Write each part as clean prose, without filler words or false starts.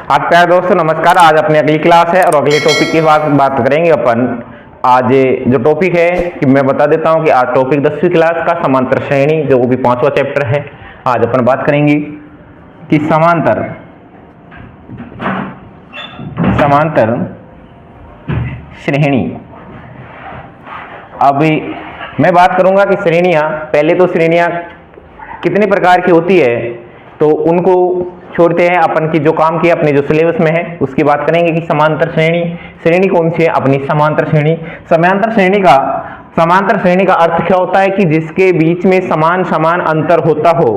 आज प्यारे दोस्तों नमस्कार। आज अपनी अगली क्लास है और अगले टॉपिक की बात करेंगे अपन। आज जो टॉपिक है कि मैं बता देता हूं कि आज टॉपिक 10वीं क्लास का समांतर श्रेणी, जो वो भी 5वां चैप्टर है। आज अपन बात करेंगे कि समांतर श्रेणी। अभी मैं बात करूंगा कि श्रेणियां, पहले तो श्रेणियां कितने प्रकार की होती है तो उनको छोड़ते हैं अपन की जो काम किया अपने जो सिलेबस में है उसकी बात करेंगे कि समांतर श्रेणी कौन सी है अपनी समांतर श्रेणी। समांतर श्रेणी का अर्थ क्या होता है कि जिसके बीच में समान अंतर होता हो।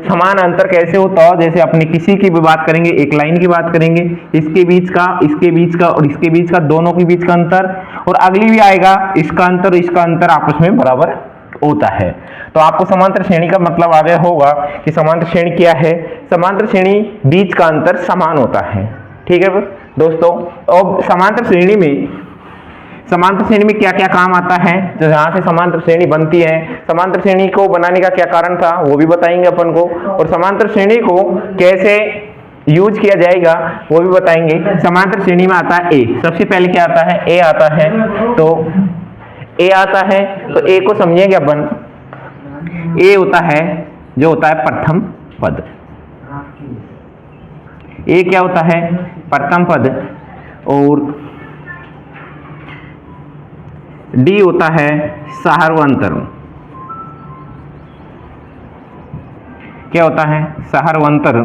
समान अंतर कैसे होता हो, जैसे अपने किसी की भी बात करेंगे, एक लाइन की बात करेंगे, इसके बीच का और इसके बीच का, दोनों के बीच का अंतर, और अगली भी आएगा इसका अंतर आपस में बराबर होता है। तो आपको समांतर श्रेणी का मतलब आ गया होगा कि समांतर श्रेणी क्या है। समांतर श्रेणी बीच का अंतर समान होता है। ठीक है दोस्तों। अब समांतर श्रेणी में क्या क्या काम आता है, तो जहां से समांतर श्रेणी बनती है, समांतर श्रेणी को बनाने का क्या कारण था वो भी बताएंगे अपन को, और समांतर श्रेणी को कैसे यूज किया जाएगा वो भी बताएंगे। समांतर श्रेणी में आता है ए, सबसे पहले क्या आता है, ए आता है। तो ए आता है तो ए को समझेंगे अपन। ए होता है जो होता है प्रथम पद। ए क्या होता है, प्रथम पद। और डी होता है सार्वंतर। क्या होता है, सार्वंतर।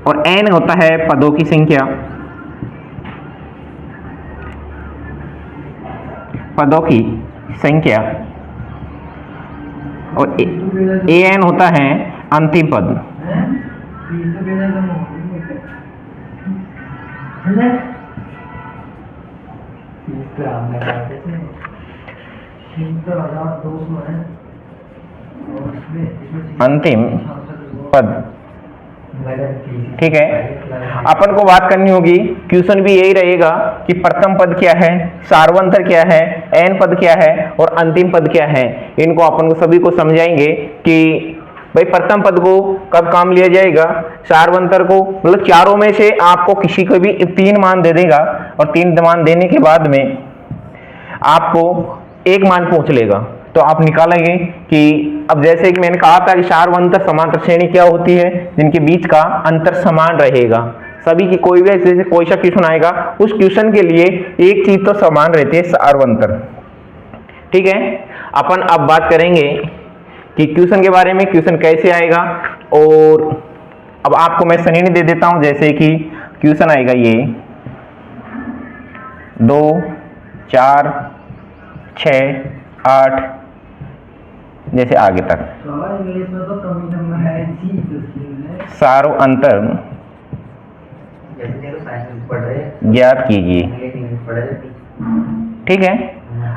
और एन होता है पदों की संख्या। और ए एन होता है अंतिम पद। अंतिम पद, ठीक है। अपन को बात करनी होगी, क्वेश्चन भी यही रहेगा कि प्रथम पद क्या है, सार्वंतर क्या है, एन पद क्या है और अंतिम पद क्या है। इनको अपन को सभी को समझाएंगे कि भाई प्रथम पद को कब काम लिया जाएगा, सार्वंतर को, मतलब चारों में से आपको किसी को भी 3 मान दे देगा और 3 मान देने के बाद में आपको 1 मान पूछ लेगा तो आप निकालेंगे कि अब जैसे कि मैंने कहा था कि सार्वंतर समांतर श्रेणी क्या होती है, जिनके बीच का अंतर समान रहेगा। सभी की कोई भी जैसे कोई सा क्वेश्चन आएगा उस क्वेश्चन के लिए एक चीज तो समान रहती है, सार्वंतर। ठीक है। अपन अब बात करेंगे कि क्वेश्चन के बारे में, क्वेश्चन कैसे आएगा। और अब आपको मैं श्रेणी दे देता हूं, जैसे कि क्वेश्चन आएगा ये 2, 4, 6, 8 जैसे आगे तक। सार्वंतर ज्ञात कीजिए। ठीक है।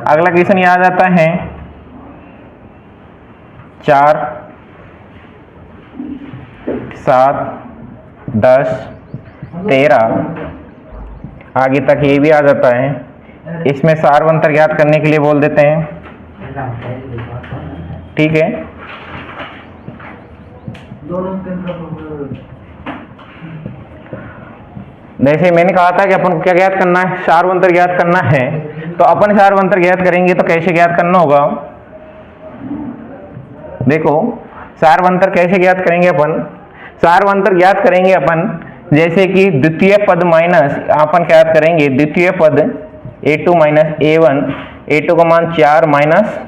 अगला क्वेश्चन याद आता है 4, 7, 10, 13 आगे तक ये भी आ जाता है। इसमें सार्वंतर ज्ञात करने के लिए बोल देते हैं। ठीक है। जैसे मैंने कहा था कि अपन को क्या ज्ञात करना है, सार्वंतर ज्ञात करना है। तो अपन सार्वंतर ज्ञात करेंगे तो कैसे ज्ञात करना होगा, देखो सार्वंतर कैसे ज्ञात करेंगे अपन। सार्वंतर ज्ञात करेंगे अपन जैसे कि द्वितीय पद माइनस, अपन क्या ज्ञात करेंगे, द्वितीय पद a2 माइनस a1, a2 का मान 4 माइनस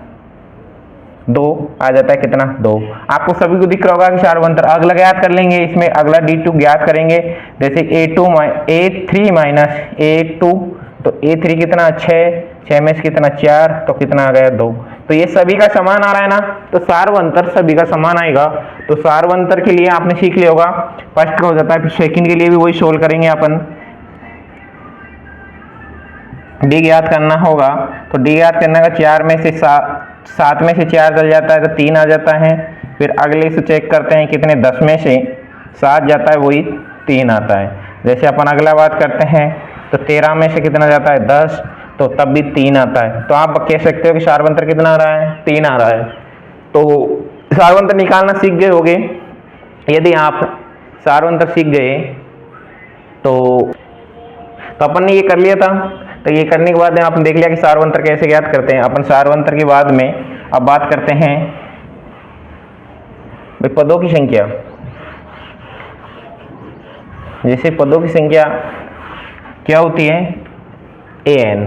2 आ जाता है, कितना 2। आपको सभी को दिख रहा होगा कि सार्वंतर। अगला ज्ञात कर लेंगे, इसमें अगला d2 ज्ञात करेंगे, जैसे a3 माइनस a2, तो a3 कितना 6 में से कितना 4, तो कितना आ गया 2। तो ये सभी का समान आ रहा है ना, तो सार्वंतर सभी का समान आएगा। तो सार्वंतर के लिए आपने सीख लिया होगा, फर्स्ट का हो जाता है, फिर सेकंड के लिए भी वही सोल्व करेंगे अपन। डी ज्ञात करना होगा, तो डी ज्ञात करने का 7 में से 4 चल जाता है तो 3 आ जाता है। फिर अगले से चेक करते हैं कितने, 10 में से 7 जाता है, वही 3 आता है। जैसे अपन अगला बात करते हैं तो 13 में से कितना जाता है, 10, तो तब भी 3 आता है। तो आप कह सकते हो कि सार्वंतर कितना आ रहा है, 3 आ रहा है। तो सार्वंतर निकालना सीख गए होगे। यदि आप सार्वंतर सीख गए तो अपन ने ये कर लिया था। तो ये करने के बाद आपने देख लिया कि सार्वंतर कैसे ज्ञात करते हैं। अपन सार्वंतर के बाद में अब बात करते हैं भाई पदों की संख्या। जैसे पदों की संख्या क्या होती है, an।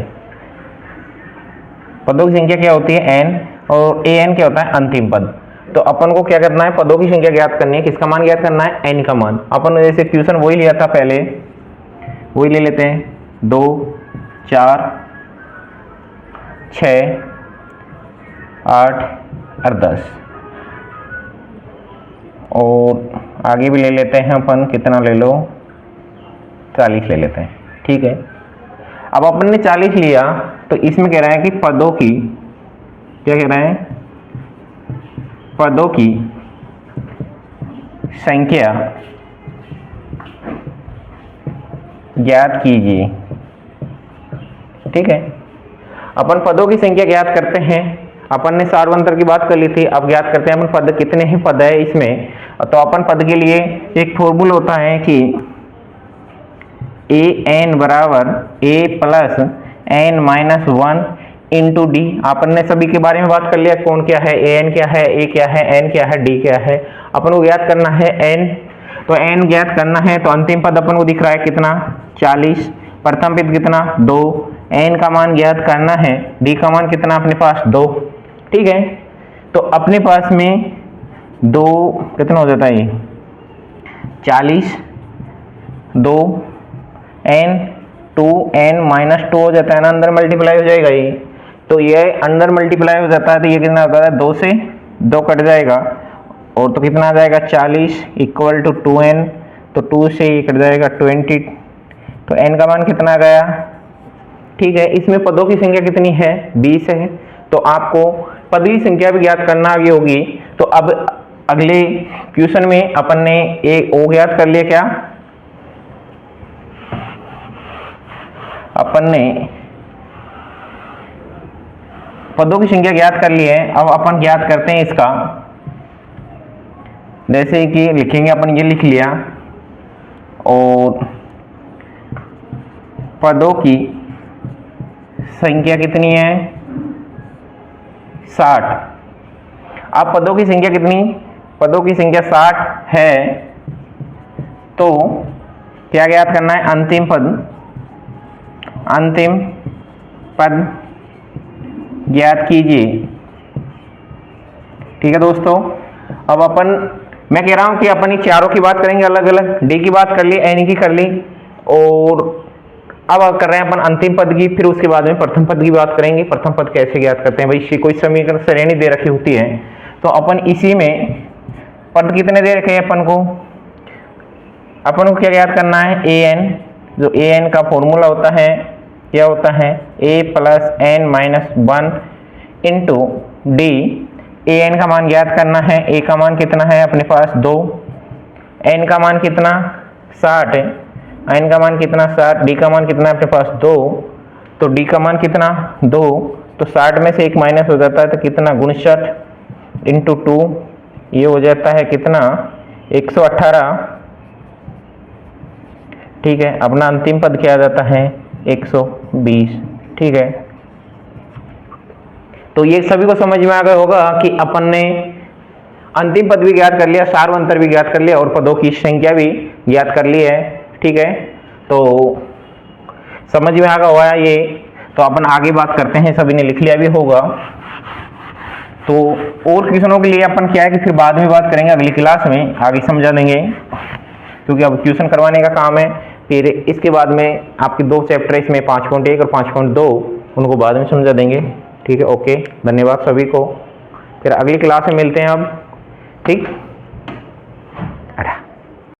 पदों की संख्या क्या होती है, n, और an क्या होता है, अंतिम पद। तो अपन को क्या करना है, पदों की संख्या ज्ञात करनी है। किसका मान ज्ञात करना है, n का मान। अपन जैसे क्वेश्चन वही लिया था पहले, वही ले लेते हैं। 2, 4, 6, 8 और 10, और आगे भी ले लेते हैं अपन। कितना ले लो, 40 ले लेते हैं, ठीक है। अब अपन ने 40 लिया, तो इसमें कह रहा है कि पदों की, क्या कह रहे हैं, पदों की संख्या ज्ञात कीजिए, ठीक है। अपन पदों की संख्या ज्ञात करते हैं। अपन ने सार्वंतर की बात कर ली थी, अब ज्ञात करते हैं अपन पद कितने ही पद है इसमें। तो अपन पद के लिए एक फॉर्मूला होता है कि an बराबर a plus n minus 1 into D. अपन ने सभी के बारे में बात कर लिया, कौन क्या है, an क्या है, a क्या है, n क्या है, d क्या है। अपन को ज्ञात करना है n, तो n ज्ञात करना है। तो अंतिम पद अपन को दिख रहा है कितना, 40। प्रथम पद कितना, 2। n का मान ज्ञात करना है, d का मान कितना अपने पास, 2, ठीक है। तो अपने पास में 2 कितना हो जाता है, 40, 2 n 2n माइनस 2 हो जाता है ना, अंदर मल्टीप्लाई हो जाएगा ये। तो ये अंदर मल्टीप्लाई हो जाता है, तो ये कितना होता है, 2 से 2 कट जाएगा, और तो कितना आ जाएगा, 40 इक्वल टू 2n। तो 2 से ये कट जाएगा 20, तो n का मान कितना आ गया, ठीक है। इसमें पदों की संख्या कितनी है, 20 है। तो आपको पद की संख्या भी ज्ञात करना आगे होगी। तो अब अगले क्वेश्चन में अपन ने एक ओ ज्ञात कर लिया, क्या, अपन ने पदों की संख्या ज्ञात कर ली है। अब अपन ज्ञात करते हैं इसका, जैसे कि लिखेंगे अपन, ये लिख लिया, और पदों की संख्या कितनी है, 60। अब पदों की संख्या कितनी, पदों की संख्या 60 है, तो क्या ज्ञात करना है, अंतिम पद, अंतिम पद ज्ञात कीजिए, ठीक है दोस्तों। अब अपन, मैं कह रहा हूं कि अपन ये चारों की बात करेंगे अलग अलग, डी की बात कर ली, एन की कर ली, और अब कर रहे हैं अपन अंतिम पद की। फिर उसके बाद में प्रथम पद की बात करेंगे। प्रथम पद कैसे ज्ञात करते हैं भाई, कोई समीकरण श्रेणी दे रखी होती है, तो अपन इसी में पद कितने दे रखे हैं अपन को क्या ज्ञात करना है, an। जो an का फॉर्मूला होता है, क्या होता है, a plus n minus 1 into D. an का मान ज्ञात करना है, a का मान कितना है अपने पास, 2, n का मान कितना, 60 है, n का मान कितना, 60, d का मान कितना है अपने पास, 2। तो d का मान कितना, 2, तो 60 में से 1 माइनस हो जाता है, तो कितना, 59 इंटू 2, ये हो जाता है कितना, 118, ठीक है। अपना अंतिम पद क्या आ जाता है, 120, ठीक है। तो ये सभी को समझ में आ गया होगा कि अपन ने अंतिम पद भी ज्ञात कर लिया, सार्वंतर भी ज्ञात कर लिया, और पदों की संख्या भी ज्ञात कर ली है, ठीक है। तो समझ में आ गया हुआ ये। तो अपन आगे बात करते हैं, सभी ने लिख लिया भी होगा। तो और क्वेश्चनों के लिए अपन क्या है कि फिर बाद में बात करेंगे, अगली क्लास में आगे समझा देंगे, क्योंकि अब ट्यूशन करवाने का काम है। फिर इसके बाद में आपके 2 चैप्टर इसमें 5.1 और 5.2, उनको बाद में समझा देंगे, ठीक है। ओके, धन्यवाद सभी को। फिर अगली क्लास में मिलते हैं अब, ठीक।